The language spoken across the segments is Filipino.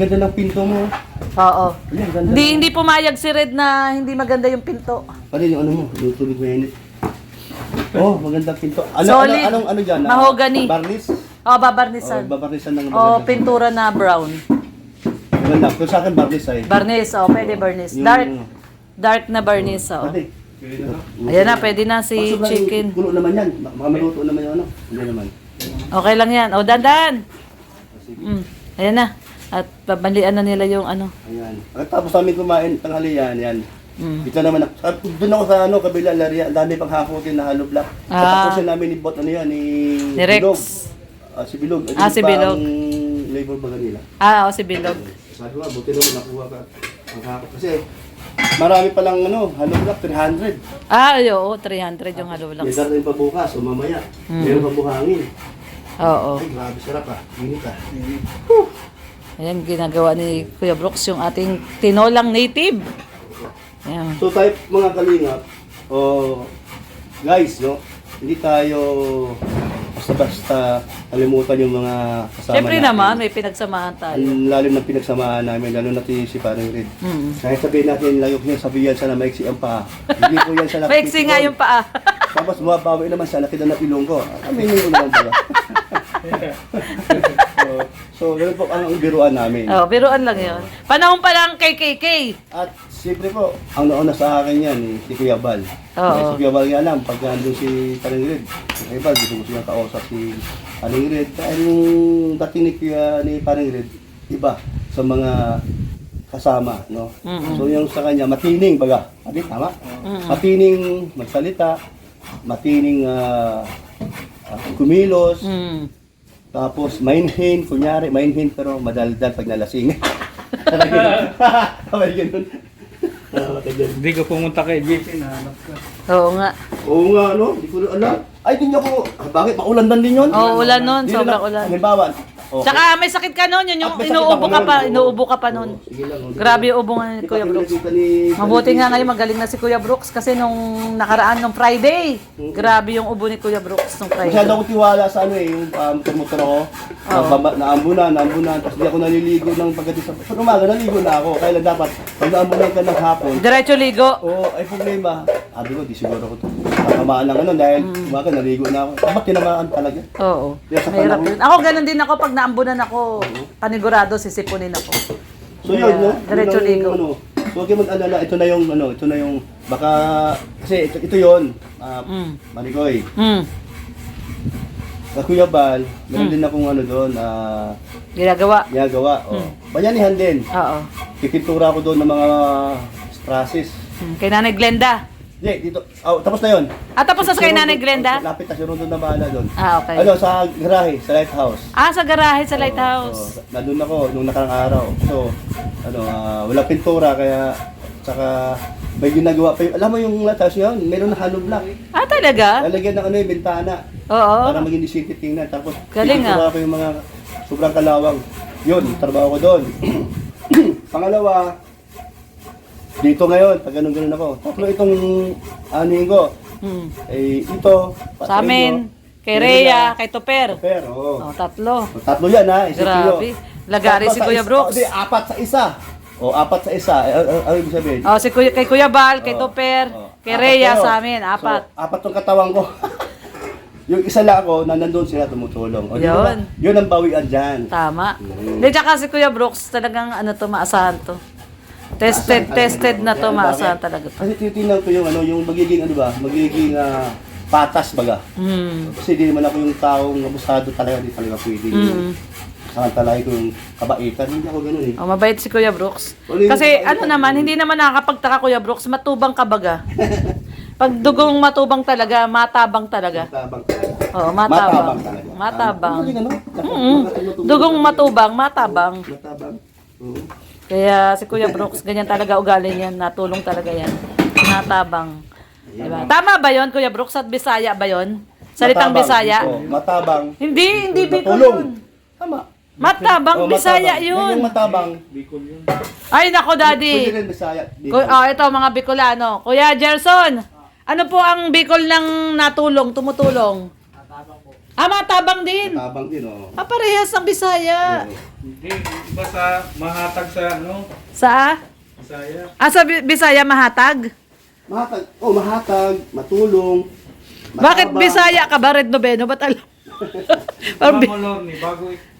ganda ng pinto mo. Oo. Ayan, ganda. Hindi pumayag si Red na hindi maganda yung pinto. Ano yung ano mo? Yung tubig mainit. Oh, magandang pinto. Solid. Ano dyan? Mahogany. Barnis? Oh, babarnisan. Babarnisan ng Oh, maganda. pintura na brown. Maganda. Kung sa akin, barnis ay. Barnis, oh, pwede barnis. Dark na barnis, oh. Pati. Ayan na, pwede na si Sobrang chicken. Kulo naman yan. Maluto naman yung ano. Hindi naman. Okay lang yan. Oh, dandan. Ayan na. At babalian na nila yung ano. Ayan. Tapos namin kumain, tanghalian, yan. Mm. Ito naman, doon ako sa ano, kabila, Laria, ang dami pang hakutin na hollow block. Tapusin namin ni Bot, ano yan, ni Rex. Bilog. Si Bilog. Si Bilog. Ang labor baga nila. Oh, si Bilog. Sabi ko, buti naman nakuha ka. Ang hakot. Kasi, marami palang ano, hollow block, 300. Oo, 300 yung hollow May blocks. darating pa bukas, o mamaya. Meron pa buhangin. Oo. Ay, grabe, sarap ah. Init ah. Ayan, ginagawa ni Kuya Brooks yung ating tinolang native. Ayan. So tayo mga kalingap, guys, no, hindi tayo basta-basta kalimutan yung mga kasama Siyempre natin. naman, may pinagsamahan tayo. Ang lalim ng pinagsamahan namin, lalo na si Parang Red. Kahit sabihin natin, layok niya, sabihan siya na maiksi ang paa. Hindi po yan siya Maiksi nga yung paa. Tapos bumabawi naman siya, laki na ng ilong ko. Aminin ko naman pala. so, ganun po ang biruan namin. Oh, biruan lang yun. Panahon pa lang kay KK. At siyempre po, ang nauna sa akin yan, si Kuya Bal. Oo. Si Kuya Bal nga lang, pag nandun si Paring Red, si Kuya Bal, gusto ko siya kausap si Paring Red. Kaya yung dating ni Paring Red, iba sa mga kasama, no? So yung sa kanya, matining baga. Abi, tama? Matining magsalita, matining kumilos, tapos mainhin, kunyari, mainhin pero madaldal pag nalasing. Tama ganun. Hindi ka pumunta kay JP, nahanap ka. Oo nga. Oo nga, no? Hindi ko na alam. Ay, din ako. Bakit? Paulan din yun? Oo, ulan nun. Hindi Sobrang na- ulan. Halimbawa. Okay. Tsaka may sakit ka nun. Yun yung May sakit inuubo ako ka pa. nun. Inuubo ka pa nun. Sige lang. Grabe yung ubo nga ni Kuya Brooks. Mabuti nga ngayon magaling na si Kuya Brooks kasi nung nakaraan nung Friday. Grabe yung ubo ni Kuya Brooks nung Friday. Masyado akong tiwala sa ano eh, yung motor ako. Naambunan. Tapos di ako naliligo ng pagdating sa... Pag umaga, naligo na ako. Kaya lang dapat, pag naambunan ka ng hapon, Diretso ligo. ay problema. Sabi ko, di siguro ako ito. Tatamaan ng ano dahil umaga, naligo na ako. Dapat tinamaan talaga. Oo. Kaya sa Mahirap panahon- yun. Ako ganun din ako pag naambunan ako, panigurado sisipunin ako. So yun, no? Diretso Yun ang, ligo. Ano, so huwag kayong mag-alala, ito na yung, baka, kasi ito yun, Marigoy. Sa Kuya Bal, meron din akong ano doon, Ginagawa. ginagawa. Bayanihan din. Oo. Pipintura ako doon ng mga strases. Kay Nanay Glenda. Hindi, dito, tapos na yun. Tapos na sa kay Nanay Glenda? Lapit na si Rondo na bahala doon. Okay. Ano, sa garahe, sa lighthouse. Sa garahe sa lighthouse. Nandun ako nung nakarang araw. So, wala pintura kaya saka may ginagawa pa yung, alam mo yung lighthouse yun, meron na hollow block. Talaga? Lalagyan ng ano yung bintana Oo. para maging city tingnan. Tapos Galing, pintura pa yung mga sobrang kalawang. Yun, trabaho ko doon. Pangalawa, dito ngayon, pag ganun-ganun ako. Tatlo itong aning ko. Ito, Sa amin, kay Rhea, kay Toper. Pero, Tatlo. tatlo yan ha, isip nyo. Grabe. Lagari si Kuya Brooks. Hindi, apat sa isa. Apat sa isa. Ano ibig sabihin? Kay Kuya Bal, kay Toper, kay Apat Rhea kayo. sa amin, apat. So, apat yung katawan ko. Yung isa lang ako, na nandun sila tumutulong. Di ba? Yun. Yun ang bawian dyan. Tama. Hindi, tsaka si Kuya Brooks, talagang maasahan to. Tested na to, maasahan talaga to. Kasi titingnan ko yung yung magiging magiging patas baga. Kasi di naman ako yung taong abusado talaga, di talaga pwede. Samantalay ko yung kabaitan, hindi ako ganun eh. Mabait si Kuya Brooks. Wala yung Kasi mabait. hindi naman nakakapagtaka Kuya Brooks, matubang ka baga. Pag dugong matubang talaga, matabang talaga. Matabang talaga. Oo, matabang. talaga. Matabang. Magaling ano? Dugong matubang, matabang. Matabang. Oo. Kaya si Kuya Brooks, ganyan talaga ugali niyan, natulong talaga yan. Matabang. Diba? Tama ba yon Kuya Brooks? At Bisaya ba yon? Salitang Matabang. Bisaya? Oo, matabang. Hindi Bicol Natulong. yun. Tama. Matabang, Bisaya Matabang. yun. Yung matabang. Bicol yun. Ay, nako, Daddy. Pwede rin Bisaya. Ito, mga Bicolano. Kuya Gerson, ano po ang Bicol ng natulong, tumutulong? matabang din. Matabang din, oh. Parehas ng Bisaya. Oo. Hindi, iba sa mahatag sa ano, Sa? Bisaya. Sa Bisaya mahatag? Mahatag, mahatag, matulong. Bakit matabang. Bisaya ka ba, Red Noveno? Ba't alam? Parang Ma'am Lorne,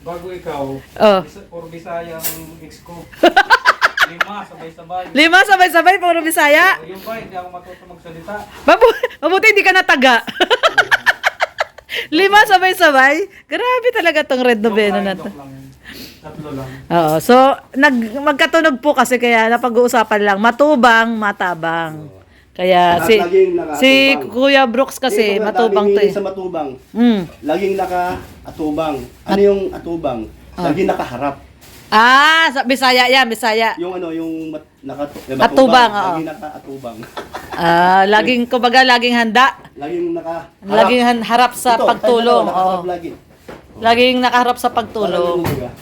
bago ikaw, Oh. or Bisaya ang ex ko. 5, sabay-sabay. 5 sabay-sabay, puro Bisaya. Yung ba, hindi ako matuto magsalita. Mabuti hindi ka nataga. 5 sabay-sabay. Grabe talaga tong Red Noveno na to. Joke lang yun. Tatlo lang. Oo. So, magkatunog po kasi kaya napag-uusapan lang. Matubang, matabang. Kaya At si laging nakatubang. si Kuya Brooks kasi Ito, matubang daming to eh. sa matubang. Mm. Laging naka-atubang. Ano yung atubang? Laging nakaharap. Bisaya yan, Bisaya. Yung yung Atubang, oo. Laging naka-atubang. Laging, kumbaga, laging handa. Laging nakaharap. Laging harap sa Ito, pagtulong. tayo na, nakaharap Oo. lagi. Laging nakaharap sa pagtulong.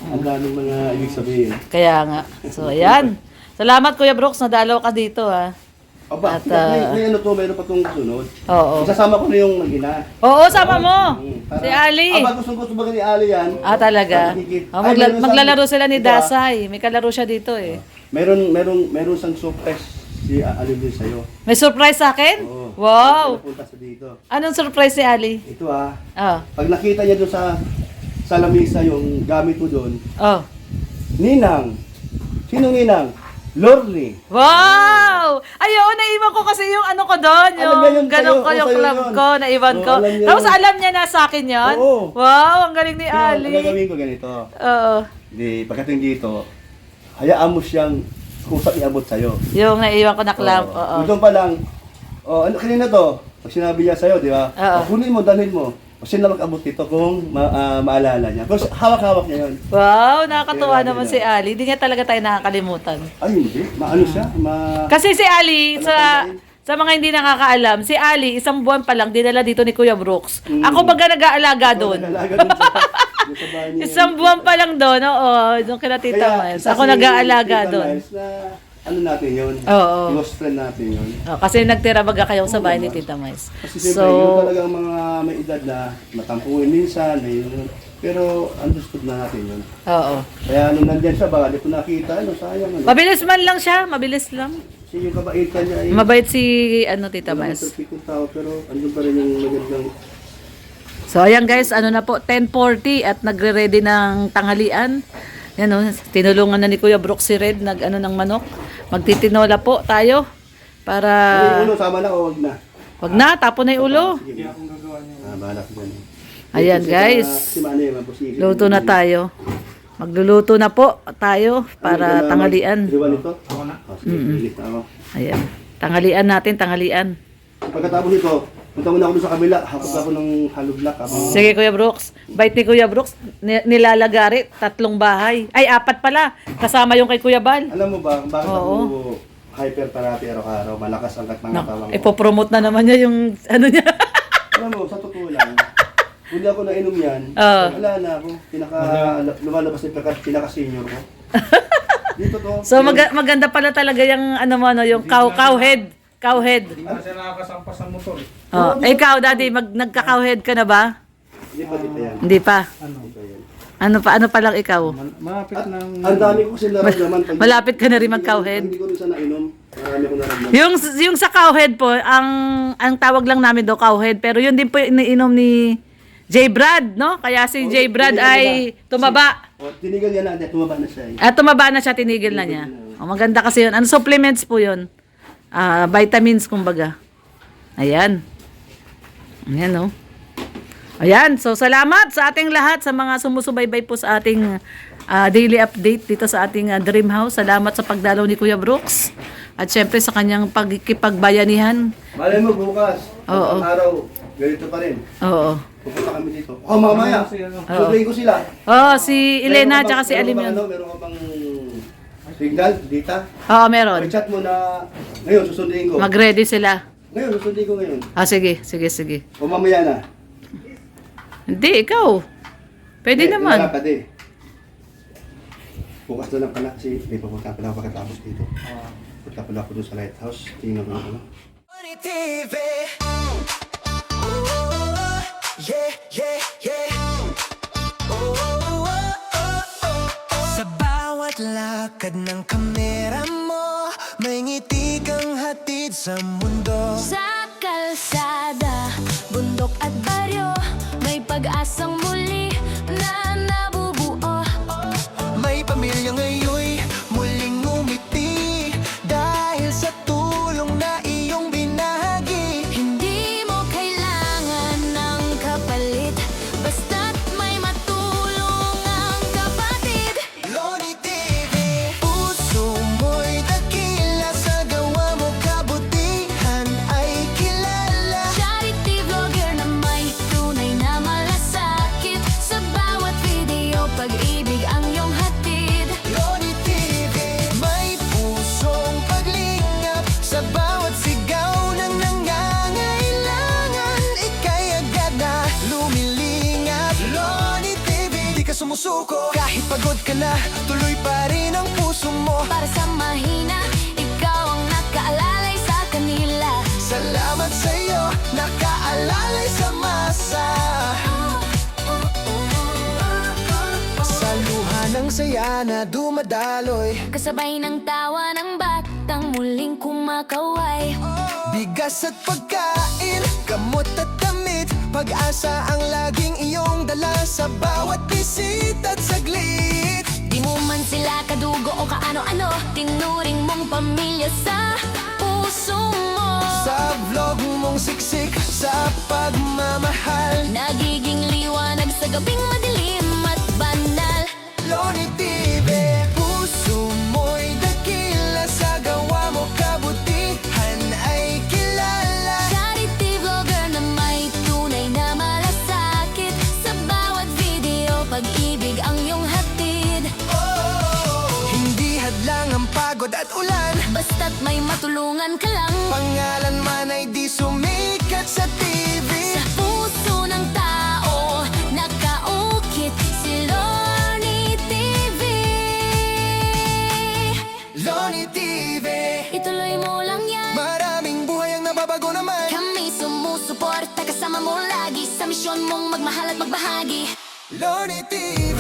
Ang daming mga ibig sabihin. Kaya nga. So, ayan. Salamat, Kuya Brooks, nadalaw ka dito, ha. Aba, At, may ano to, meron pa itong sunod. Oo. Isasama ko na yung mag-ina. Oo, sama mo. Para- Si Ali. Aba, gusto ba ni Ali yan? Talaga. Ay, meron Maglalaro sila ni ito, Dasay. May kalaro siya dito, eh. Meron sang surprise si Ali din sa'yo. May surprise sa akin? Oo. Wow. Napunta sa dito. Anong surprise si Ali? Ito Oh. pag nakita niya doon sa lamisa yung gamit mo doon, Oh. Ninang. Sinong Ninang? Lorne. Wow! Ayun, naiwan ko kasi yung ano ko doon, Alam yung niya yun ganon sa'yo, ko, yung sa'yo club yun. ko, naiwan Oo, ko. alam niya Tapos yun. alam niya na sa akin yun? Oo. Wow, ang galing ni Ali. Ang gagawin ko ganito. Oo. Pagdating dito, hayaan mo siyang kusap iabot sa'yo. Yung naiwan ko na club, oo. Doon pa lang, kanina to, pag sinabi niya sa'yo, di ba? Oo. Kunin mo, dalhin mo. Kasi na mag-abot dito kung maalala niya. Pero hawak-hawak niya yun. Wow, nakakatuwa Kaya naman nila. si Ali. Hindi niya talaga tayo nakakalimutan. Ay, hindi. Maano siya? Kasi si Ali, Ano sa mga hindi nakakaalam, si Ali, 1 buwan pa lang, dinala dito ni Kuya Brooks. Ako baga nag-aalaga doon. Nalaga doon sa bahay niya. 1 buwan pa lang doon, oo, doon kila Tita Miles. isa Ako si nag-aalaga Tita doon. Miles na, ano natin yun? Oo. Close friend natin yun. Kasi nagtira baga kayo sa bahay ni Tita Miles. Kasi siyempre, yun talagang mga may edad na matampuin minsan, pero understood na natin yun. Oo. Kaya nung nandyan siya, baka di ko nakita, sayang ano. Mabilis man lang siya, mabilis lang. Kasi yung kabaitan niya ay Mabait si Tita wala Miles. perfectong tao, pero andun pa rin yung magandang. So ayan guys, ano na po, 10:40 at nagre-ready ng tanghalian. Yan o, tinulungan na ni Kuya Brooks si Red, ng manok. Magtitinola po tayo para... Yung ulo, sama na o wag na? Wag na, tapon na yung ulo. Sige. Bahala ko dyan. Ayan guys, Si Manny, mapusisi. luto na tayo. Magluluto na po tayo para tanghalian. Iwan ito? Ako na. Sige, pilit na ako. Ayan, tanghalian natin, tanghalian. Pagkatapos nito, punta muna ako doon sa kabila. Hapos ako ng halublock. Sige Kuya Brooks, bait ni Kuya Brooks, nilalagari, 3 bahay. Ay, 4 pala, kasama yung kay Kuya Bal. Alam mo ba, bakit Oo. ako hypertherapy araw-araw? Malakas ang katang-katawang ko. Ipopromote na naman niya yung ano niya. Alam mo, sa totoo lang, hindi ako nainom yan. Oo. Wala na ako. Lumalabas na pinaka-senior ko. Dito to. So maganda pala talaga yung yung cowhead. Cowhead. Hindi nga siya nakakasampas sa motor. Oh, ikaw daddy, nagka-cowhead ka na ba? Hindi pa dito yan. Hindi pa. Ano? Dito yan. Ano pa lang ikaw? Malapit ng... Ang dami ko kasi naramdaman. Pag- Malapit ka na rin mag-cowhead. Hindi ko rin sana inom. Marami ko naramdaman. Yung sa cowhead po, ang tawag lang namin do cowhead, pero yun din po iniinom ni J. Brad, no? Kaya si J. Brad ay tumaba. Tinigal yan natin. Tumaba na siya eh. At tumaba na siya, tinigil na niya. Oh, maganda kasi yun. Ano supplements po yun? Vitamins, kumbaga. Ayan. Ayan, oh. Ayan. So, salamat sa ating lahat, sa mga sumusubaybay po sa ating daily update dito sa ating Dream House. Salamat sa pagdalaw ni Kuya Brooks. At syempre sa kanyang pagkikipagbayanihan. Malay mo bukas. Oo. Ang araw, ganito pa rin. Oo. Pupunta kami dito. Mamaya. Suplayin ko sila. Oh, si Elena at si Alim yun. Meron ka bang signal, data? Oo, meron. Chat mo na ngayon, susundin ko. Mag-ready sila. Ngayon, susundin ko ngayon. Sige. O mamaya na. Hindi, ikaw. Pwede naman. Wala pa din. Bukas na lang pala kasi may pupunta pala ako pagkatapos dito. Punta pala ako doon sa lighthouse. Tingnan ko na. TV. Ooh, yeah, yeah, yeah. lakad ng kamera mo, may ngiti kang hatid sa mundo. Sa kalsada, bundok at baryo, may pag-asang muli na nabubuo. May pamilya ngayon muling ngumiti dahil sa tulong na iyong binahagi. Hindi mo kailangan ng kapalit, basta't may matulong ang kapatid. Loni TV, puso mo'y dakila, sa gawa mo kabutihan ay kilala. Charity vlogger na may tunay na malasakit, sa bawat video pag-ibig ang iyong hatid. Loni TV, may pusong paglingap, sa bawat sigaw na nangangailangan, ika'y agad na lumilingap. Loni TV, di ka sumusuko, kahit pagod ka na, tuloy pa rin ang puso mo. Para sa mahina, ikaw ang nakaalalay sa kanila. Salamat sa'yo, nakaalalay sa masa. Sa luha ng saya na dumadaloy, Kasabay ng tawa ng batang muling kumakaway. bigas at pagkain, gamot at damit, pag-asa ang laging iyong dala sa bawat bisita at saglit. Di mo man sila kadugo o kaano-ano, tinuring mong pamilya sa puso mo. Sa vlog mong siksik, sa pagmamahal, Nagiging liwanag sa gabing madilim at banal. Loni TV, puso mo'y dakila, sa gawa mo kabutihan ay kilala. Charity vlogger na may tunay na malasakit, sa bawat video pag-ibig ang iyong hatid. Hindi hadlang ang pagod at ulan, Basta't may matulungan ka lang, pangalan man ay di sumikat sa TV. sa puso ng tao nakaukit si Loni TV. Loni TV, Ituloy mo lang yan, maraming buhay ang nababago naman. kami sumusuporta, kasama mo lagi sa misyon mong magmahal at magbahagi. Loni TV.